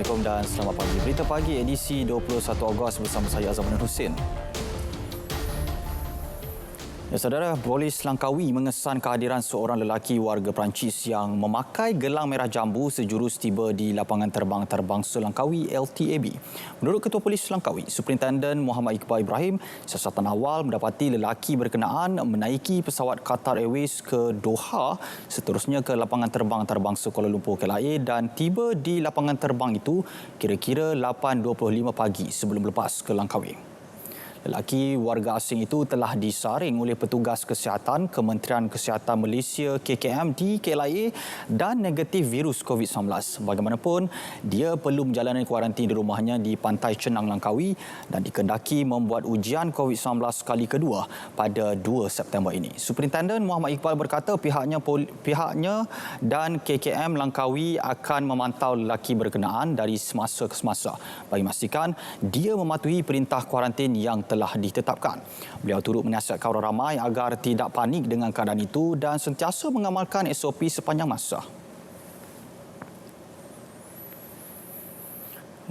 Assalamualaikum dan selamat pagi. Berita pagi edisi 21 Ogos bersama saya Azman Hussein. Ya, saudara, Polis Langkawi mengesan kehadiran seorang lelaki warga Perancis yang memakai gelang merah jambu sejurus tiba di lapangan terbang antarabangsa Langkawi LTAB. Menurut Ketua Polis Langkawi, Superintenden Muhammad Iqbal Ibrahim, siasatan awal mendapati lelaki berkenaan menaiki pesawat Qatar Airways ke Doha, seterusnya ke lapangan terbang antarabangsa Kuala Lumpur KLIA dan tiba di lapangan terbang itu kira-kira 8.25 pagi sebelum lepas ke Langkawi. Lelaki warga asing itu telah disaring oleh petugas kesihatan Kementerian Kesihatan Malaysia KKM di KLIA dan negatif virus COVID-19. Bagaimanapun, dia perlu menjalani kuarantin di rumahnya di Pantai Cenang Langkawi dan dikendaki membuat ujian COVID-19 kali kedua pada 2 September ini. Superintenden Muhammad Iqbal berkata pihaknya dan KKM Langkawi akan memantau lelaki berkenaan dari semasa ke semasa bagi memastikan dia mematuhi perintah kuarantin yang telah ditetapkan. Beliau turut menasihatkan orang ramai agar tidak panik dengan keadaan itu dan sentiasa mengamalkan SOP sepanjang masa.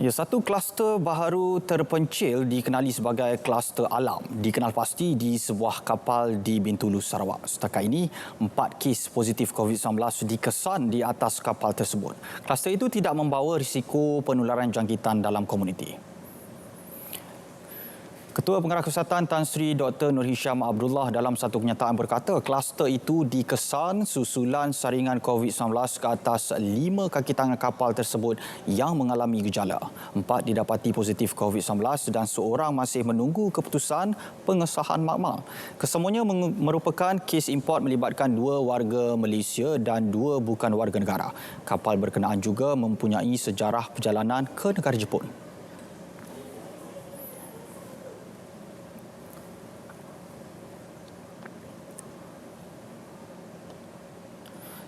Ya, satu kluster baharu terpencil dikenali sebagai kluster alam dikenal pasti di sebuah kapal di Bintulu, Sarawak. Setakat ini, 4 kes positif COVID-19 dikesan di atas kapal tersebut. Kluster itu tidak membawa risiko penularan jangkitan dalam komuniti. Ketua Pengarah Kesihatan Tan Sri Dr. Nur Hisham Abdullah dalam satu kenyataan berkata kluster itu dikesan susulan saringan COVID-19 ke atas 5 kaki tangan kapal tersebut yang mengalami gejala. 4 didapati positif COVID-19 dan seorang masih menunggu keputusan pengesahan makmal. Kesemuanya merupakan kes import melibatkan 2 warga Malaysia dan 2 bukan warga negara. Kapal berkenaan juga mempunyai sejarah perjalanan ke negara Jepun.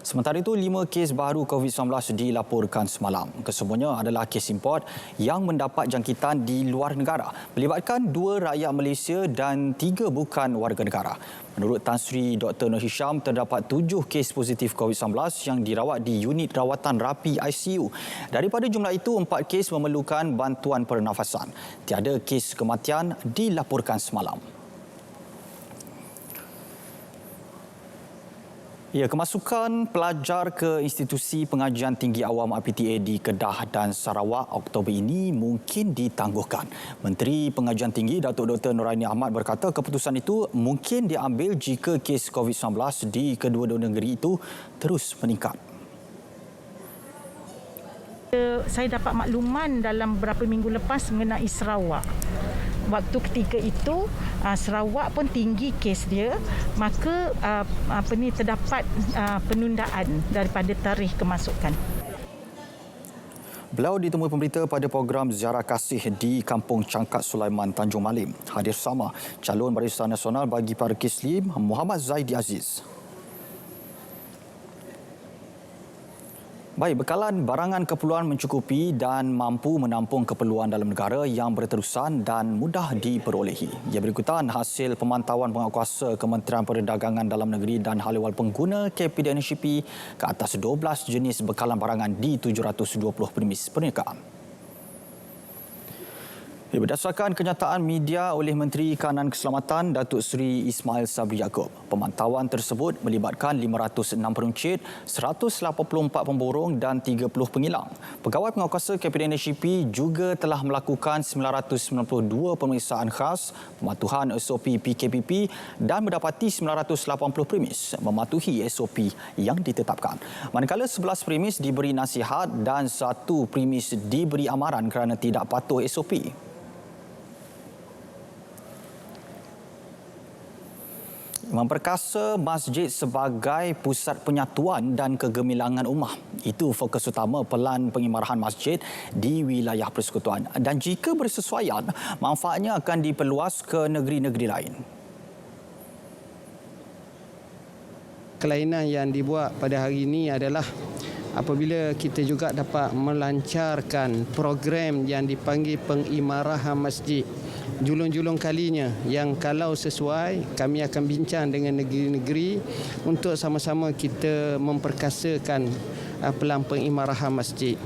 Sementara itu, 5 kes baru COVID-19 dilaporkan semalam. Kesemuanya adalah kes import yang mendapat jangkitan di luar negara, melibatkan 2 rakyat Malaysia dan 3 bukan warga negara. Menurut Tan Sri Dr. Nur Hisham, terdapat 7 kes positif COVID-19 yang dirawat di unit rawatan rapi ICU. Daripada jumlah itu, 4 kes memerlukan bantuan pernafasan. Tiada kes kematian dilaporkan semalam. Ya, kemasukan pelajar ke Institusi Pengajian Tinggi Awam IPTA di Kedah dan Sarawak Oktober ini mungkin ditangguhkan. Menteri Pengajian Tinggi Datuk Dr. Noraini Ahmad berkata keputusan itu mungkin diambil jika kes COVID-19 di kedua-dua negeri itu terus meningkat. Saya dapat makluman dalam beberapa minggu lepas mengenai Sarawak. Waktu ketika itu Sarawak pun tinggi kes dia, maka terdapat penundaan daripada tarikh kemasukan. Beliau ditemui pemberita pada program Ziarah Kasih di Kampung Cangkat Sulaiman, Tanjung Malim. Hadir sama calon Barisan Nasional bagi para Kislim Muhammad Zaidi Aziz. Baik, bekalan barangan keperluan mencukupi dan mampu menampung keperluan dalam negara yang berterusan dan mudah diperolehi. Ia berikutan hasil pemantauan penguatkuasa Kementerian Perdagangan Dalam Negeri dan Hal Ehwal Pengguna KPDNCP ke atas 12 jenis bekalan barangan di 720 premis perniagaan. Berdasarkan kenyataan media oleh Menteri Kanan Keselamatan Datuk Seri Ismail Sabri Yaakob, pemantauan tersebut melibatkan 506 peruncit, 184 pemborong dan 30 pengilang. Pegawai penguatkuasa KPDNCP juga telah melakukan 992 pemeriksaan khas, pematuhan SOP PKPP dan mendapati 980 premis mematuhi SOP yang ditetapkan. Manakala 11 premis diberi nasihat dan 1 premis diberi amaran kerana tidak patuh SOP. Memperkasa masjid sebagai pusat penyatuan dan kegemilangan ummah. Itu fokus utama pelan pengimarahan masjid di wilayah persekutuan. Dan jika bersesuaian, manfaatnya akan diperluas ke negeri-negeri lain. Kelainan yang dibuat pada hari ini adalah apabila kita juga dapat melancarkan program yang dipanggil pengimarahan masjid. Julung-julung kalinya yang kalau sesuai kami akan bincang dengan negeri-negeri untuk sama-sama kita memperkasakan pelan pengimarahan masjid.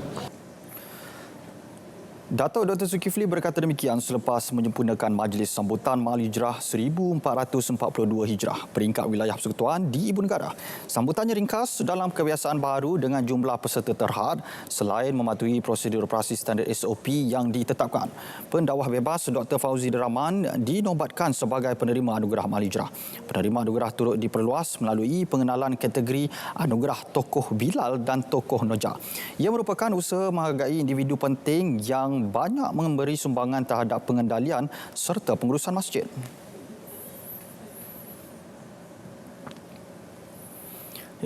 Datuk Dr. Zulkifli berkata demikian selepas menyempurnakan Majlis Sambutan Mahal Hijrah 1442 Hijrah peringkat wilayah persekutuan di Ibu Negara. Sambutannya ringkas dalam kebiasaan baru dengan jumlah peserta terhad selain mematuhi prosedur operasi standard SOP yang ditetapkan. Pendakwah bebas Dr. Fauzi Rahman dinobatkan sebagai penerima anugerah Mahal Hijrah. Penerima anugerah turut diperluas melalui pengenalan kategori anugerah Tokoh Bilal dan Tokoh Noja. Ia merupakan usaha menghargai individu penting yang banyak memberi sumbangan terhadap pengendalian serta pengurusan masjid.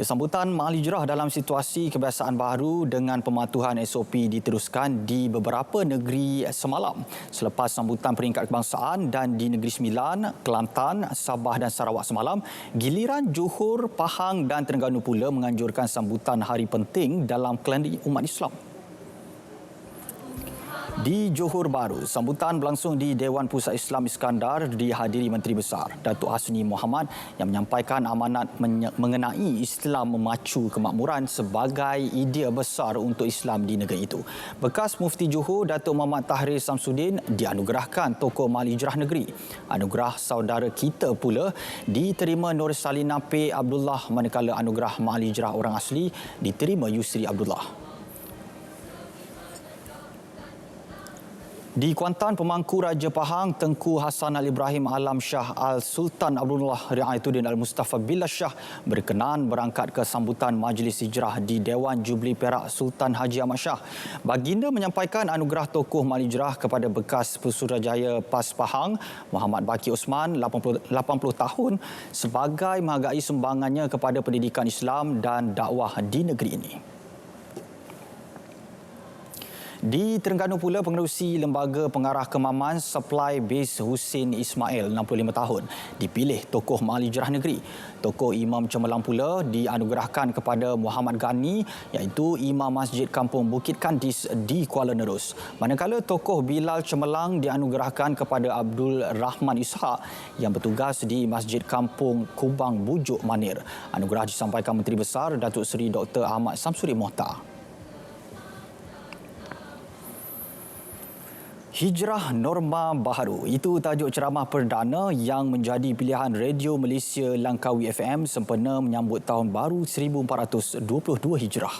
Sambutan Mahal Hijrah dalam situasi kebiasaan baru dengan pematuhan SOP diteruskan di beberapa negeri semalam. Selepas sambutan peringkat kebangsaan dan di Negeri Sembilan, Kelantan, Sabah dan Sarawak semalam, giliran Johor, Pahang dan Terengganu pula menganjurkan sambutan hari penting dalam kalender umat Islam. Di Johor Bahru, sambutan berlangsung di Dewan Pusat Islam Iskandar dihadiri Menteri Besar Datuk Hasni Mohamad yang menyampaikan amanat mengenai Islam memacu kemakmuran sebagai idea besar untuk Islam di negeri itu. Bekas Mufti Johor Datuk Muhammad Tahrir Samsudin dianugerahkan Tokoh Mahal Hijrah Negeri. Anugerah saudara kita pula diterima Nur Salina P. Abdullah, manakala anugerah Mahal Hijrah orang asli diterima Yusri Abdullah. Di Kuantan, pemangku Raja Pahang Tengku Hassan Al-Ibrahim Alam Shah Al-Sultan Abdullah Riayatuddin Al-Mustafa Billah Shah berkenan berangkat ke sambutan Majlis Hijrah di Dewan Jubli Perak Sultan Haji Ahmad Shah. Baginda menyampaikan anugerah Tokoh Mahal Hijrah kepada bekas Pesuruhjaya PAS Pahang Muhammad Baki Osman 80 tahun sebagai menghargai sumbangannya kepada pendidikan Islam dan dakwah di negeri ini. Di Terengganu pula, pengerusi Lembaga Pengarah Kemaman Supply Base Husin Ismail 65 tahun dipilih Tokoh Mahal Hijrah Negeri. Tokoh Imam Cemerlang pula dianugerahkan kepada Muhammad Ghani iaitu Imam Masjid Kampung Bukit Kandis di Kuala Nerus. Manakala Tokoh Bilal Cemerlang dianugerahkan kepada Abdul Rahman Ishak yang bertugas di Masjid Kampung Kubang Bujuk Manir. Anugerah disampaikan Menteri Besar Datuk Seri Dr. Ahmad Samsuri Mohtar. Hijrah Norma Baharu, itu tajuk ceramah perdana yang menjadi pilihan Radio Malaysia Langkawi FM sempena menyambut Tahun Baru 1422 Hijrah.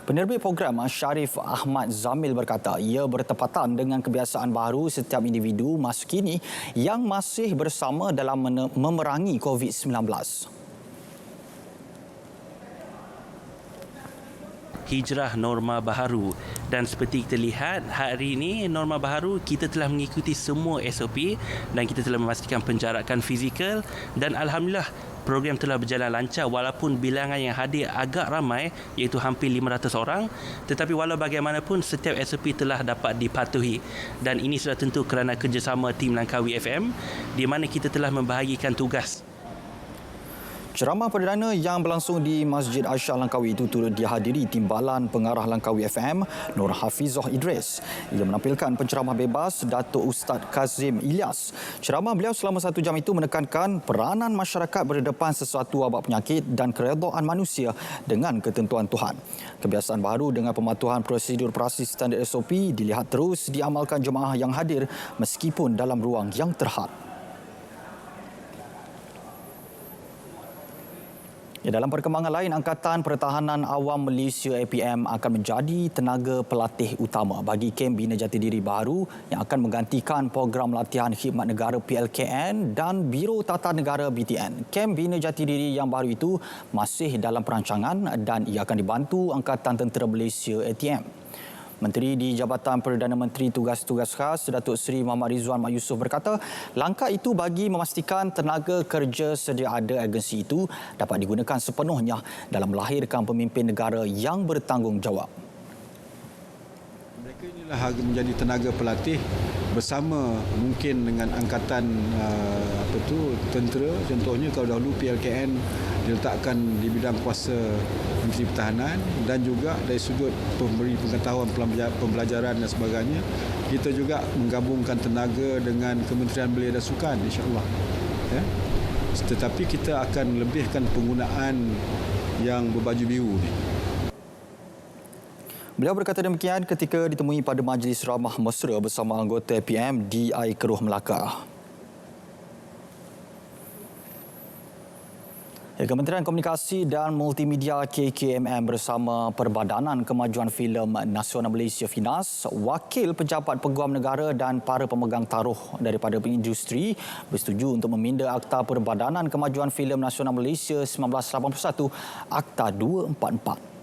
Penerbit program Syarif Ahmad Zamil berkata ia bertepatan dengan kebiasaan baru setiap individu masa kini yang masih bersama dalam memerangi COVID-19. Hijrah Norma Baharu, dan seperti kita lihat hari ini Norma Baharu kita telah mengikuti semua SOP dan kita telah memastikan penjarakan fizikal dan alhamdulillah program telah berjalan lancar walaupun bilangan yang hadir agak ramai iaitu hampir 500 orang, tetapi walau bagaimanapun setiap SOP telah dapat dipatuhi dan ini sudah tentu kerana kerjasama tim Langkawi FM di mana kita telah membahagikan tugas. Ceramah perdana yang berlangsung di Masjid Aisyah Langkawi itu turut dihadiri Timbalan Pengarah Langkawi FM Nur Hafizah Idris. Ia menampilkan penceramah bebas Datuk Ustaz Kazim Ilyas. Ceramah beliau selama 1 jam itu menekankan peranan masyarakat berdepan sesuatu wabak penyakit dan keredaan manusia dengan ketentuan Tuhan. Kebiasaan baru dengan pematuhan prosedur operasi standard SOP dilihat terus diamalkan jemaah yang hadir meskipun dalam ruang yang terhad. Dalam perkembangan lain, Angkatan Pertahanan Awam Malaysia APM akan menjadi tenaga pelatih utama bagi kem Bina Jati Diri baru yang akan menggantikan program latihan khidmat negara PLKN dan Biro Tata Negara BTN. Kem Bina Jati Diri yang baru itu masih dalam perancangan dan ia akan dibantu Angkatan Tentera Malaysia ATM. Menteri di Jabatan Perdana Menteri Tugas-Tugas Khas Datuk Seri Muhammad Rizwan Mak Yusof berkata langkah itu bagi memastikan tenaga kerja sedia ada agensi itu dapat digunakan sepenuhnya dalam melahirkan pemimpin negara yang bertanggungjawab. Mereka inilah menjadi tenaga pelatih bersama mungkin dengan angkatan tentera. Contohnya kalau dahulu PLKN diletakkan di bidang kuasa Menteri Pertahanan dan juga dari sudut pemberi pengetahuan pembelajaran dan sebagainya, kita juga menggabungkan tenaga dengan Kementerian Belia dan Sukan insya-Allah. Ya. Tetapi kita akan lebihkan penggunaan yang berbaju biru ni. Beliau berkata demikian ketika ditemui pada Majlis Ramah Mesra bersama anggota APM di Air Keruh Melaka. Kementerian Komunikasi dan Multimedia KKMM bersama Perbadanan Kemajuan Filem Nasional Malaysia FINAS, Wakil Pejabat Peguam Negara dan para pemegang taruh daripada industri bersetuju untuk meminda Akta Perbadanan Kemajuan Filem Nasional Malaysia 1981 Akta 244.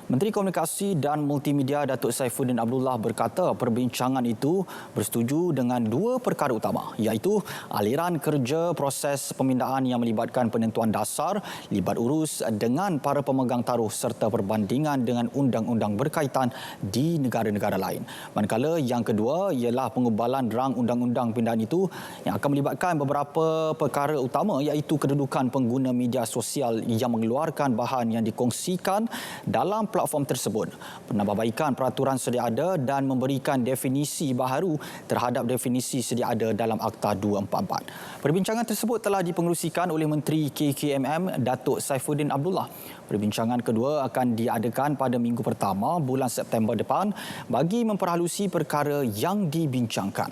Menteri Komunikasi dan Multimedia Datuk Saifuddin Abdullah berkata perbincangan itu bersetuju dengan dua perkara utama, iaitu aliran kerja proses pemindaan yang melibatkan penentuan dasar, libat urus dengan para pemegang taruh serta perbandingan dengan undang-undang berkaitan di negara-negara lain. Manakala yang kedua ialah pengubalan rang undang-undang pindaan itu yang akan melibatkan beberapa perkara utama, iaitu kedudukan pengguna media sosial yang mengeluarkan bahan yang dikongsikan dalam platform tersebut, penambahbaikan peraturan sedia ada dan memberikan definisi baharu terhadap definisi sedia ada dalam Akta 244. Perbincangan tersebut telah dipengerusikan oleh Menteri KKMM Datuk Saifuddin Abdullah. Perbincangan kedua akan diadakan pada minggu pertama bulan September depan bagi memperhalusi perkara yang dibincangkan.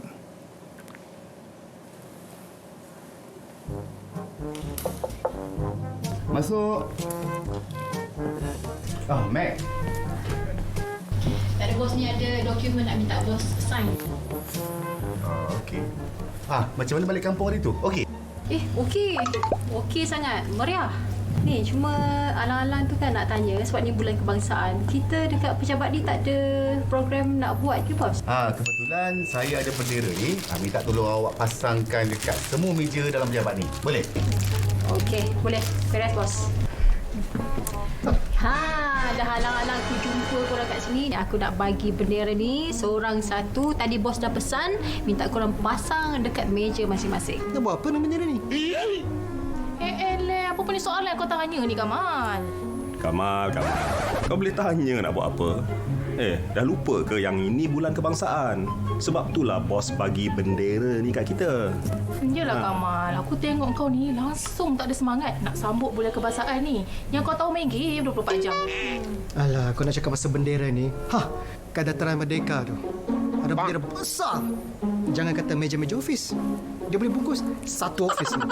Masuk. Oh, Mac. Tak ada bos ni ada dokumen nak minta bos sign. Okey. Macam mana balik kampung hari tu? Okey. Okey. Okey sangat. Meriah. Ni cuma alang-alang tu kan nak tanya sebab ni bulan kebangsaan. Kita dekat pejabat ni tak ada program nak buat ke bos? Kebetulan saya ada bendera ni. Minta tolong awak pasangkan dekat semua meja dalam pejabat ni. Boleh? Okey, boleh. Beres bos. Dah halang-halang aku jumpa korang kat sini. Aku nak bagi bendera ni seorang satu. Tadi bos dah pesan minta korang pasang dekat meja masing-masing. Nak buat apa nak bendera ni? Apa punya soalan kau tanya ni Kamal? Kamal. Kau boleh tanya nak buat apa? Dah lupa ke yang ini bulan kebangsaan? Sebab itulah bos bagi bendera ni kat kita. Yelah Kamal, aku tengok kau ni langsung tak ada semangat nak sambut bulan kebangsaan ni. Yang kau tahu main game 24 jam. Alah, kau nak cakap pasal bendera ni. Kedatangan Merdeka tu. Ada bendera besar. Jangan kata meja-meja ofis. Dia boleh bungkus satu ofis ni.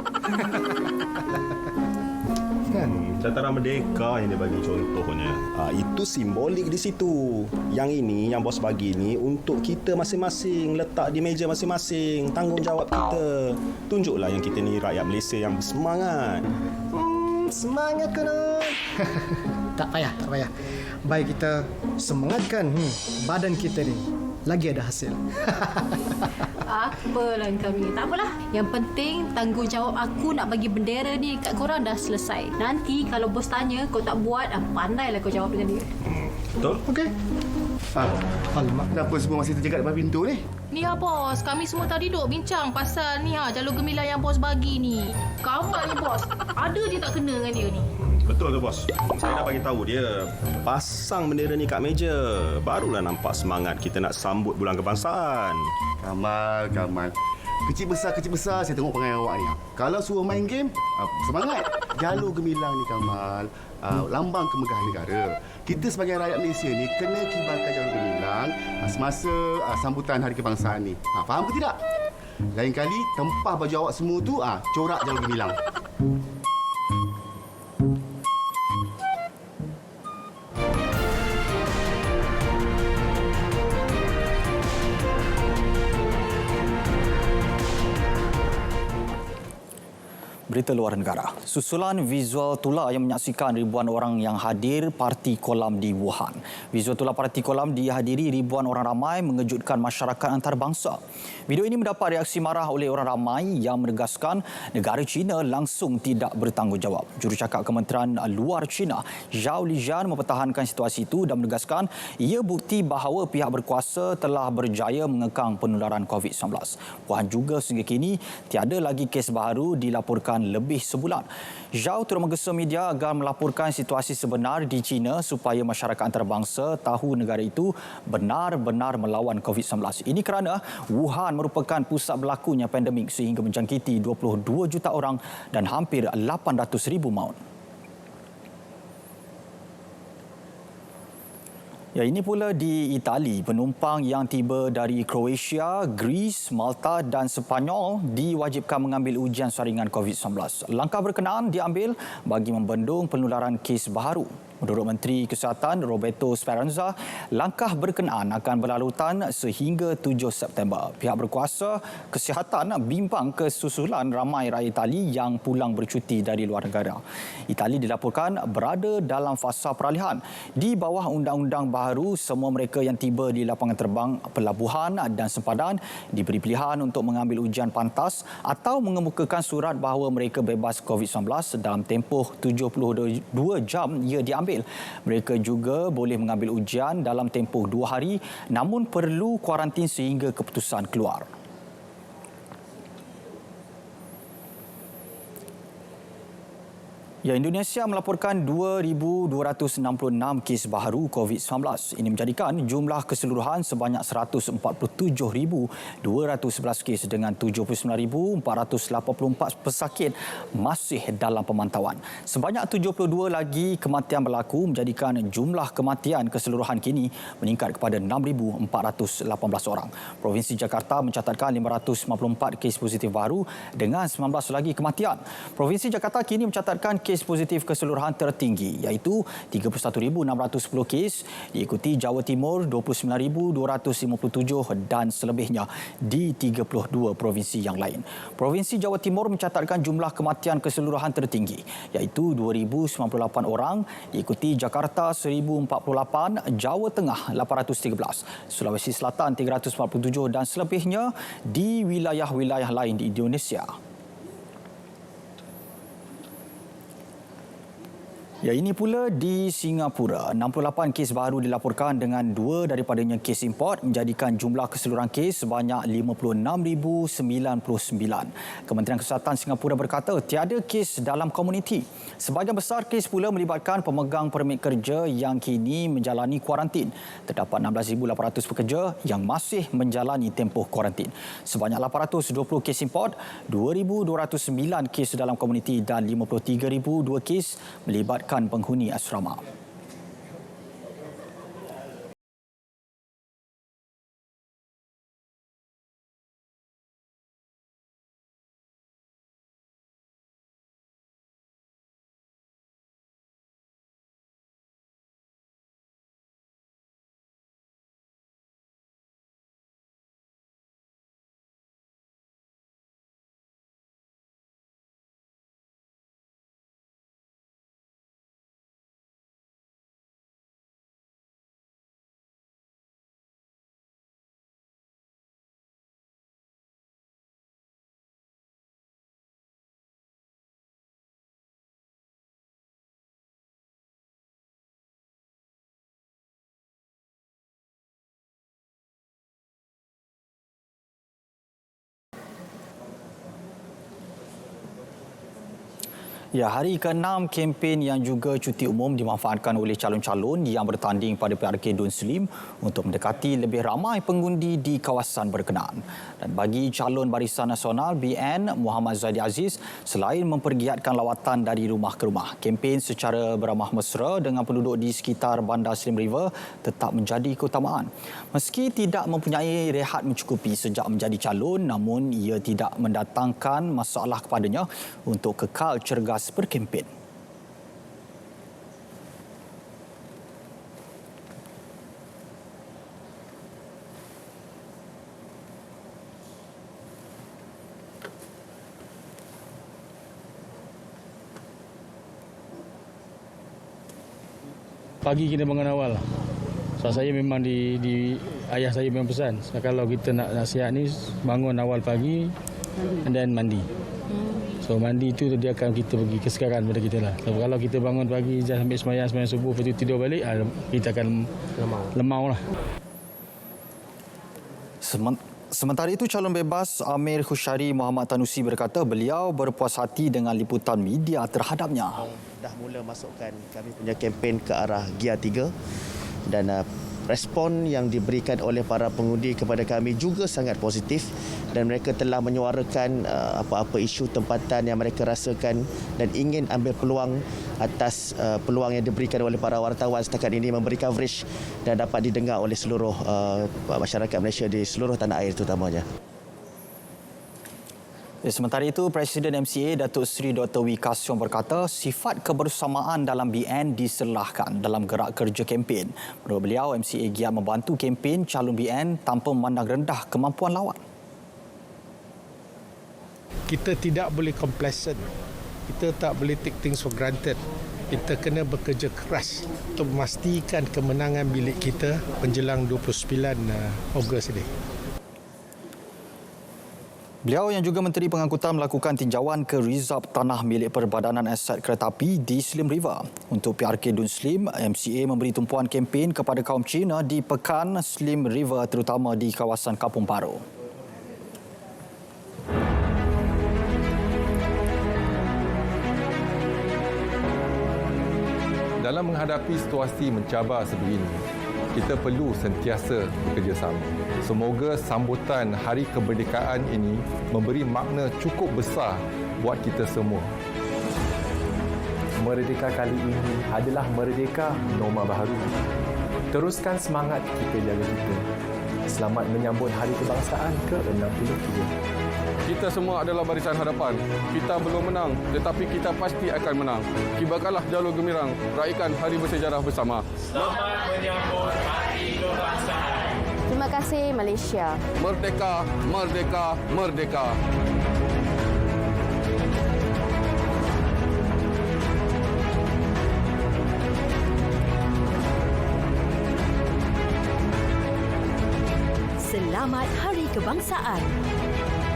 Dataran Merdeka yang dia bagi contohnya. Itu simbolik di situ. Yang ini, yang bos bagi ni untuk kita masing-masing. Letak di meja masing-masing. Tanggungjawab kita. Tunjuklah yang kita ni rakyat Malaysia yang bersemangat. Semangat kena. Tak payah. Baik kita semangatkan badan kita ni. Lagi ada hasil. Apalah kau ni. Tak apalah. Yang penting tanggungjawab aku nak bagi bendera ni kat korang dah selesai. Nanti kalau bos tanya kau tak buat, pandailah kau jawab dengan dia. Betul? Okey. Alamak, kenapa semua masih terjaga depan pintu ni? Ni bos, kami semua tadi duduk bincang pasal ni jalur gemilang yang bos bagi ni. Kamal ni bos, ada je tak kena dengan dia ni. Betul tu bos. Saya dah bagi tahu dia. Pasang bendera ni kat meja. Barulah nampak semangat kita nak sambut bulan kebangsaan. Kamal. Kecil besar saya tengok perangai awak ni. Kalau suruh main game, semangat. Jalur gemilang ni Kamal, lambang kemegahan negara. Kita sebagai rakyat Malaysia ni kena kibarkan jalur gemilang semasa sambutan hari kebangsaan ni. Faham ke tidak? Lain kali tempah baju awak semua tu corak jalur gemilang. Berita luar negara. Susulan visual tula yang menyaksikan ribuan orang yang hadir parti kolam di Wuhan. Visual tula parti kolam dihadiri ribuan orang ramai mengejutkan masyarakat antarabangsa. Video ini mendapat reaksi marah oleh orang ramai yang menegaskan negara China langsung tidak bertanggungjawab. Jurucakap Kementerian Luar China, Zhao Lijian mempertahankan situasi itu dan menegaskan ia bukti bahawa pihak berkuasa telah berjaya mengekang penularan COVID-19. Wuhan juga sehingga kini tiada lagi kes baru dilaporkan lebih sebulan. Zhao turut menggesa media agar melaporkan situasi sebenar di China supaya masyarakat antarabangsa tahu negara itu benar-benar melawan COVID-19. Ini kerana Wuhan merupakan pusat berlakunya pandemik sehingga menjangkiti 22 juta orang dan hampir 800,000 maut. Ya, ini pula di Itali, penumpang yang tiba dari Croatia, Greece, Malta dan Sepanyol diwajibkan mengambil ujian saringan COVID-19. Langkah berkenaan diambil bagi membendung penularan kes baharu. Menurut Menteri Kesihatan Roberto Speranza, langkah berkenaan akan berlalutan sehingga 7 September. Pihak berkuasa kesihatan bimbang kesusulan ramai rakyat Itali yang pulang bercuti dari luar negara. Itali dilaporkan berada dalam fasa peralihan. Di bawah undang-undang baharu, semua mereka yang tiba di lapangan terbang, pelabuhan dan sempadan diberi pilihan untuk mengambil ujian pantas atau mengemukakan surat bahawa mereka bebas COVID-19 dalam tempoh 72 jam ia diambil. Mereka juga boleh mengambil ujian dalam tempoh 2 hari namun perlu kuarantin sehingga keputusan keluar. Ya, Indonesia melaporkan 2,266 kes baharu COVID-19. Ini menjadikan jumlah keseluruhan sebanyak 147,211 kes dengan 79,484 pesakit masih dalam pemantauan. Sebanyak 72 lagi kematian berlaku menjadikan jumlah kematian keseluruhan kini meningkat kepada 6,418 orang. Provinsi Jakarta mencatatkan 554 kes positif baru dengan 19 lagi kematian. Provinsi Jakarta kini mencatatkan kes positif keseluruhan tertinggi iaitu 31,610 kes, diikuti Jawa Timur 29,257 dan selebihnya di 32 provinsi yang lain. Provinsi Jawa Timur mencatatkan jumlah kematian keseluruhan tertinggi iaitu 2,098 orang, diikuti Jakarta 1,048, Jawa Tengah 813, Sulawesi Selatan 347 dan selebihnya di wilayah-wilayah lain di Indonesia. Ya, ini pula di Singapura. 68 kes baru dilaporkan dengan 2 daripadanya kes import menjadikan jumlah keseluruhan kes sebanyak 56,099. Kementerian Kesihatan Singapura berkata tiada kes dalam komuniti. Sebahagian besar kes pula melibatkan pemegang permit kerja yang kini menjalani kuarantin. Terdapat 16,800 pekerja yang masih menjalani tempoh kuarantin. Sebanyak 820 kes import, 2,209 kes dalam komuniti dan 53,002 kes melibatkan penghuni asrama. Ya, hari ke-6 kempen yang juga cuti umum dimanfaatkan oleh calon-calon yang bertanding pada PRK Dun Slim untuk mendekati lebih ramai pengundi di kawasan berkenaan. Dan bagi calon Barisan Nasional BN Muhammad Zaidi Aziz, selain mempergiatkan lawatan dari rumah ke rumah, kempen secara beramah mesra dengan penduduk di sekitar Bandar Slim River tetap menjadi keutamaan. Meski tidak mempunyai rehat mencukupi sejak menjadi calon, namun ia tidak mendatangkan masalah kepadanya untuk kekal cergas berkempen. Pagi kita bangun awal. So, saya memang di ayah saya memang pesan, kalau kita nak sihat ni bangun awal pagi dan mandi. So mandi itu dia akan kita pergi kesegaran pada kita lah. So, kalau kita bangun pagi sampai sembahyang subuh, lepas tu tidur balik, kita akan lemau lah. Sementara itu, calon bebas Amir Khusyari Muhammad Tanusi berkata beliau berpuas hati dengan liputan media terhadapnya. Dah mula masukkan kami punya kempen ke arah Gear 3 dan respon yang diberikan oleh para pengundi kepada kami juga sangat positif dan mereka telah menyuarakan apa-apa isu tempatan yang mereka rasakan dan ingin ambil peluang atas peluang yang diberikan oleh para wartawan setakat ini memberi coverage dan dapat didengar oleh seluruh masyarakat Malaysia di seluruh tanah air terutamanya. Sementara itu, Presiden MCA Datuk Seri Dr. Wee Ka Siong berkata sifat kebersamaan dalam BN diserlahkan dalam gerak kerja kempen. Menurut beliau, MCA giat membantu kempen calon BN tanpa memandang rendah kemampuan lawan. Kita tidak boleh complacent. Kita tak boleh take things for granted. Kita kena bekerja keras untuk memastikan kemenangan bilik kita menjelang 29 Ogos ini. Beliau yang juga Menteri Pengangkutan melakukan tinjauan ke rizab tanah milik Perbadanan Aset Keretapi di Slim River. Untuk PRK Dun Slim, MCA memberi tumpuan kempen kepada kaum Cina di Pekan Slim River terutama di kawasan Kampung Baru. Dalam menghadapi situasi mencabar sebegini, kita perlu sentiasa bekerjasama. Semoga sambutan Hari Kemerdekaan ini memberi makna cukup besar buat kita semua. Merdeka kali ini adalah merdeka norma baharu. Teruskan semangat kita jaga kita. Selamat menyambut Hari Kebangsaan ke-63. Kita semua adalah barisan hadapan. Kita belum menang, tetapi kita pasti akan menang. Kibarkanlah jalur gemilang, raikan hari bersejarah bersama. Selamat menyambut Hari Kebangsaan. Terima kasih Malaysia. Merdeka, merdeka, merdeka. Selamat Hari Kebangsaan.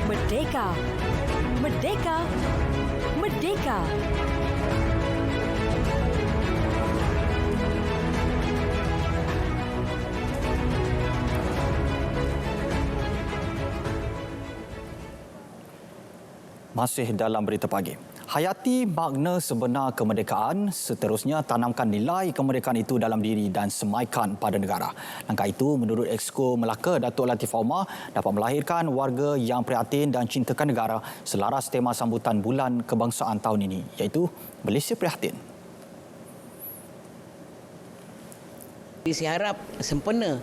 Merdeka! Merdeka! Merdeka! Masih dalam berita pagi. Hayati makna sebenar kemerdekaan, seterusnya tanamkan nilai kemerdekaan itu dalam diri dan semaikan pada negara. Langkah itu menurut Exco Melaka Datuk Latif Omar dapat melahirkan warga yang prihatin dan cintakan negara selaras tema sambutan Bulan Kebangsaan tahun ini, iaitu Malaysia Prihatin. Saya harap sempena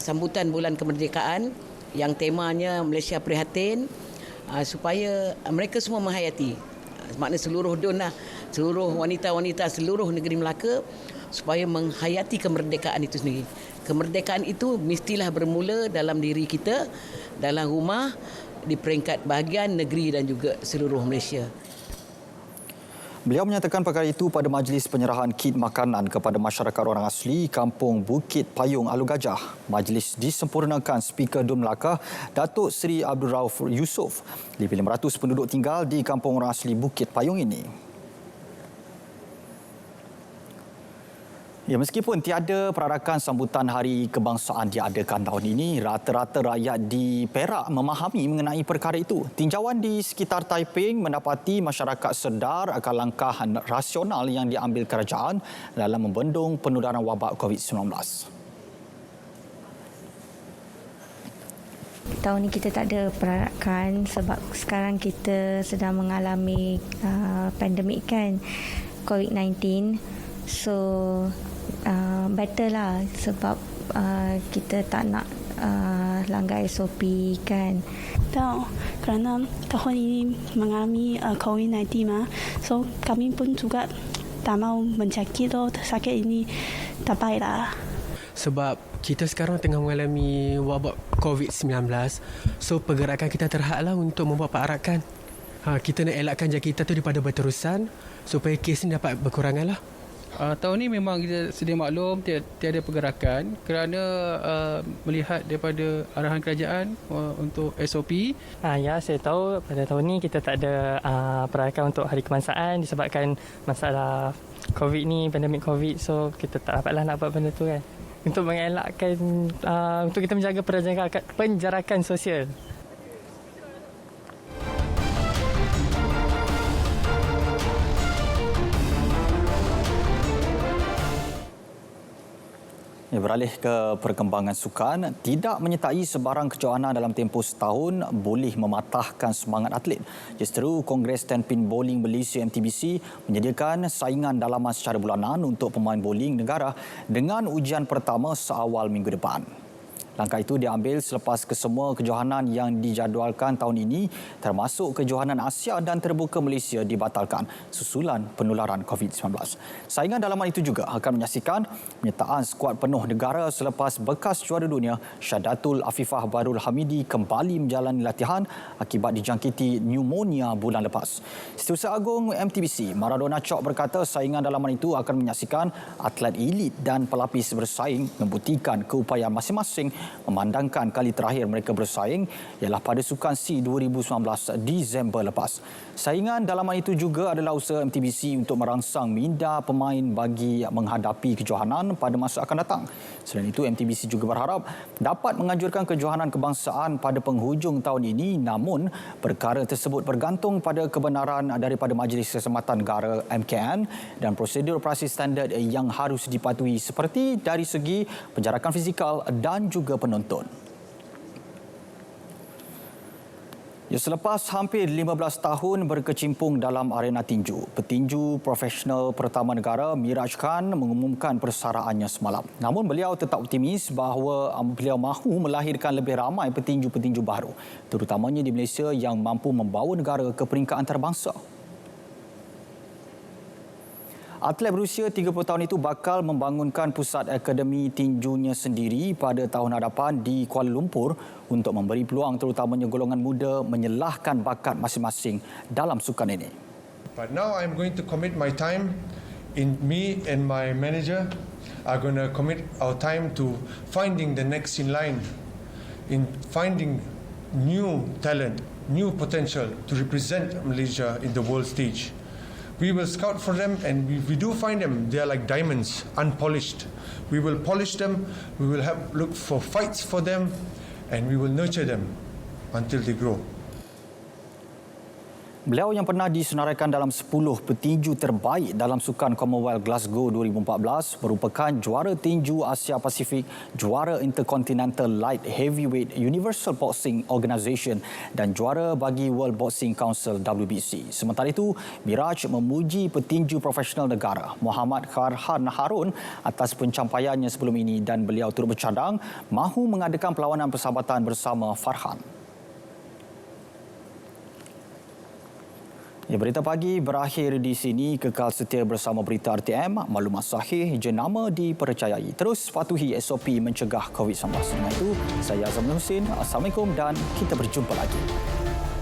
sambutan Bulan Kemerdekaan yang temanya Malaysia Prihatin supaya mereka semua menghayati, makna seluruh DUN lah, seluruh wanita-wanita seluruh negeri Melaka supaya menghayati kemerdekaan itu sendiri. Kemerdekaan itu mestilah bermula dalam diri kita, dalam rumah, di peringkat bahagian negeri dan juga seluruh Malaysia. Beliau menyatakan perkara itu pada majlis penyerahan kit makanan kepada masyarakat orang asli Kampung Bukit Payung, Alor Gajah. Majlis disempurnakan Speaker DUN Melaka, Datuk Seri Abdul Rauf Yusof. Lebih 500 penduduk tinggal di kampung orang asli Bukit Payung ini. Ya, meskipun tiada perarakan sambutan Hari Kebangsaan diadakan tahun ini, rata-rata rakyat di Perak memahami mengenai perkara itu. Tinjauan di sekitar Taiping mendapati masyarakat sedar akan langkah rasional yang diambil kerajaan dalam membendung penularan wabak COVID-19. Tahun ini kita tak ada perarakan sebab sekarang kita sedang mengalami pandemik kan, COVID-19. So better lah sebab kita tak nak langgar SOP kan. Kerana tahun ini mengalami COVID-19 so kami pun juga tak mau mencakit sakit ini tak baik lah. Sebab kita sekarang tengah mengalami wabak COVID-19, so pergerakan kita terhadlah untuk membuat perarakan. Kita nak elakkan jangkitan tu daripada berterusan supaya kes ni dapat berkurangan lah. Tahun ini memang kita sedia maklum tiada pergerakan kerana melihat daripada arahan kerajaan untuk SOP. Ya, saya tahu pada tahun ini kita tak ada perayaan untuk Hari Kebangsaan disebabkan masalah COVID ni, pandemik COVID. So kita tak dapatlah nak buat benda tu kan. Untuk mengelakkan, untuk kita menjaga penjarakan sosial. Beralih ke perkembangan sukan, tidak menyertai sebarang kejohanan dalam tempoh setahun boleh mematahkan semangat atlet. Justeru Kongres Tenpin Bowling Malaysia MTBC menyediakan saingan dalaman secara bulanan untuk pemain bowling negara dengan ujian pertama seawal minggu depan. Langkah itu diambil selepas kesemua kejohanan yang dijadualkan tahun ini termasuk kejohanan Asia dan terbuka Malaysia dibatalkan susulan penularan COVID-19. Saingan dalaman itu juga akan menyaksikan penyertaan skuad penuh negara selepas bekas juara dunia Syahdatul Afifah Barul Hamidi kembali menjalani latihan akibat dijangkiti pneumonia bulan lepas. Setiausaha Agung MTBC Maradona Chok berkata saingan dalaman itu akan menyaksikan atlet elit dan pelapis bersaing membuktikan keupayaan masing-masing memandangkan kali terakhir mereka bersaing ialah pada Sukan SEA 2019 Disember lepas. Saingan dalaman itu juga adalah usaha MTBC untuk merangsang minda pemain bagi menghadapi kejohanan pada masa akan datang. Selain itu, MTBC juga berharap dapat menganjurkan kejohanan kebangsaan pada penghujung tahun ini, namun perkara tersebut bergantung pada kebenaran daripada Majlis Keselamatan Negara MKN dan prosedur operasi standard yang harus dipatuhi seperti dari segi penjarakan fizikal dan juga penonton. Selepas hampir 15 tahun berkecimpung dalam arena tinju, petinju profesional pertama negara Miraj Khan mengumumkan persaraannya semalam. Namun beliau tetap optimis bahawa beliau mahu melahirkan lebih ramai petinju-petinju baru, terutamanya di Malaysia yang mampu membawa negara ke peringkat antarabangsa. Atlet berusia 30 tahun itu bakal membangunkan pusat akademi tinjunya sendiri pada tahun hadapan di Kuala Lumpur untuk memberi peluang terutamanya golongan muda menyelahkan bakat masing-masing dalam sukan ini. But now I'm going to commit my time me and my manager are going to commit our time to finding the next in line, in finding new talent, new potential to represent Malaysia in the world stage. We will scout for them, and if we do find them, they are like diamonds, unpolished. We will polish them, we will look for fights for them, and we will nurture them until they grow. Beliau yang pernah disenaraikan dalam 10 petinju terbaik dalam Sukan Commonwealth Glasgow 2014 merupakan juara tinju Asia Pasifik, juara Intercontinental Light Heavyweight Universal Boxing Organisation dan juara bagi World Boxing Council WBC. Sementara itu, Miraj memuji petinju profesional negara Muhammad Farhan Harun atas pencapaiannya sebelum ini dan beliau turut bercadang mahu mengadakan perlawanan persahabatan bersama Farhan. Berita pagi berakhir di sini. Kekal setia bersama berita RTM. Maklumat sahih, jenama dipercayai. Terus patuhi SOP mencegah COVID-19. Dengan itu, saya Azamul Husin. Assalamualaikum dan kita berjumpa lagi.